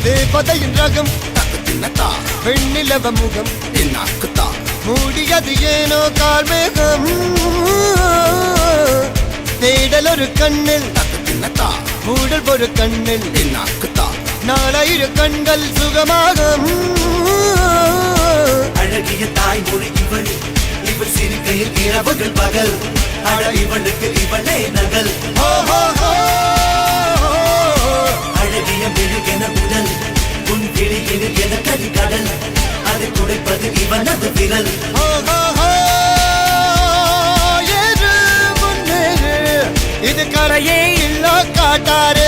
தேவதையின் ரகம் தக்கத்தின்னத்தா பெண்ணிலவ முகம் என்னாக்குத்தா மூடியது ஏனோ கார்மேகம் தேடல் ஒரு கண்ணில் தக்கத்தின்னத்தா மூடல் ஒரு கண்ணில் என்னாக்குத்தா நாலாயிர கண்கள் சுகமாக அழகிய தாய்மொழி இவள் இவள் சிரிக்கையில் இரவுகள் பகல் அழ இவளுக்கு இவளே நகல் அழகிய மெழுகென உடல் உன் கிளியில் என கரி கடல் அதை துடைப்பது இவனது விரல் இது கரையே இல்ல காட்டாரு